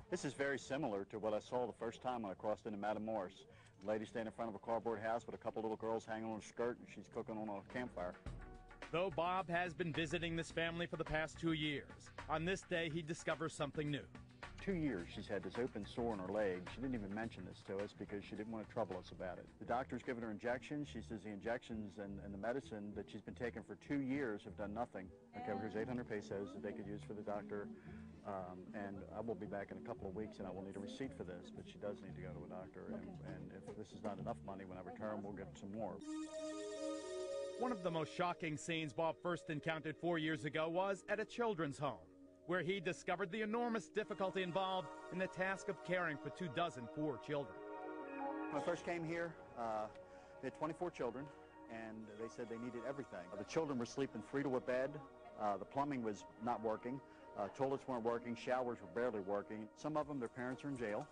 This is very similar to what I saw the first time when I crossed into Madam Morris. A lady standing in front of a cardboard house with a couple little girls hanging on a skirt, and she's cooking on a campfire. Though Bob has been visiting this family for the past 2 years, on this day he discovers something new. 2 years she's had this open sore in her leg. She didn't even mention this to us because she didn't want to trouble us about it. The doctor's given her injections. She says the injections and the medicine that she's been taking for 2 years have done nothing. Okay, well, here's 800 pesos that they could use for the doctor. And I will be back in a couple of weeks and I will need a receipt for this, but she does need to go to a doctor. And if this is not enough money, when I return, we'll get some more. One of the most shocking scenes Bob first encountered 4 years ago was at a children's home, where he discovered the enormous difficulty involved in the task of caring for 24 poor children. When I first came here, they had 24 children, and they said they needed everything. The children were sleeping 3 to a bed. The plumbing was not working. Toilets weren't working. Showers were barely working. Some of them, their parents are in jail.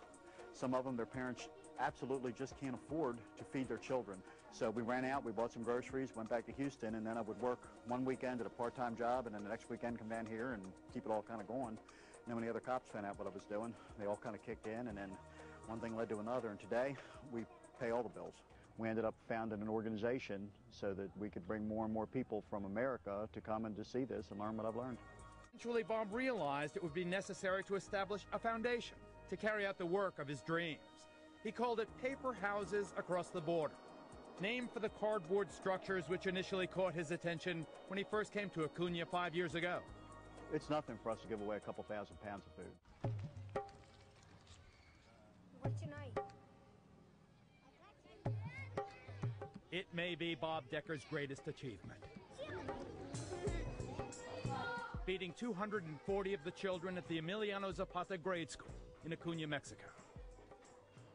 Some of them, their parents absolutely just can't afford to feed their children. So we ran out, we bought some groceries, went back to Houston, and then I would work one weekend at a part-time job, and then the next weekend come down here and keep it all kind of going. And then when the other cops found out what I was doing, they all kind of kicked in, and then one thing led to another, and today we pay all the bills. We ended up founding an organization so that we could bring more and more people from America to come and to see this and learn what I've learned. Eventually, Bob realized it would be necessary to establish a foundation to carry out the work of his dreams. He called it Paper Houses Across the Border, named for the cardboard structures which initially caught his attention when he first came to Acuna 5 years ago. It's nothing for us to give away a couple thousand pounds of food. What's your night? It may be Bob Decker's greatest achievement. Feeding 240 of the children at the Emiliano Zapata grade school in Acuna, Mexico.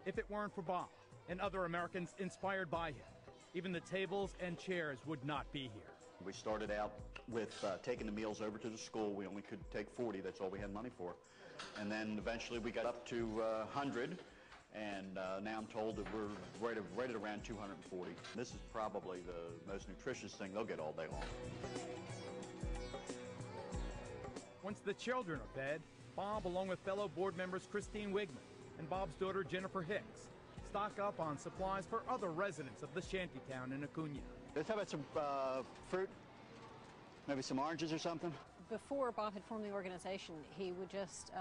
If it weren't for Bob and other Americans inspired by him, even the tables and chairs would not be here. We started out with taking the meals over to the school. We only could take 40, that's all we had money for. And then eventually we got up to 100, and now I'm told that we're right at around 240. This is probably the most nutritious thing they'll get all day long. Once the children are fed, Bob, along with fellow board members Christine Wigman and Bob's daughter Jennifer Hicks, stock up on supplies for other residents of the shantytown in Acuna. Let's have some fruit, maybe some oranges or something. Before Bob had formed the organization, he would just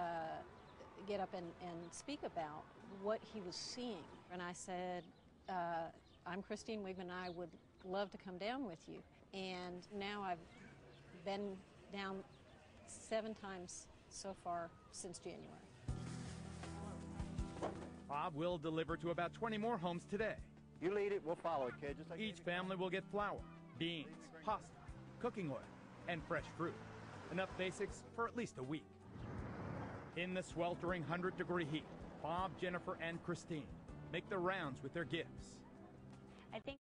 get up and speak about what he was seeing. And I said, I'm Christine Wigman, and I would love to come down with you. And now I've been down 7 times so far since January. Bob will deliver to about 20 more homes today. You lead it, we'll follow it, kid. Just like Each family will get flour, beans, pasta, cooking oil, and fresh fruit. Enough basics for at least a week. In the sweltering 100-degree heat, Bob, Jennifer, and Christine make the rounds with their gifts. I think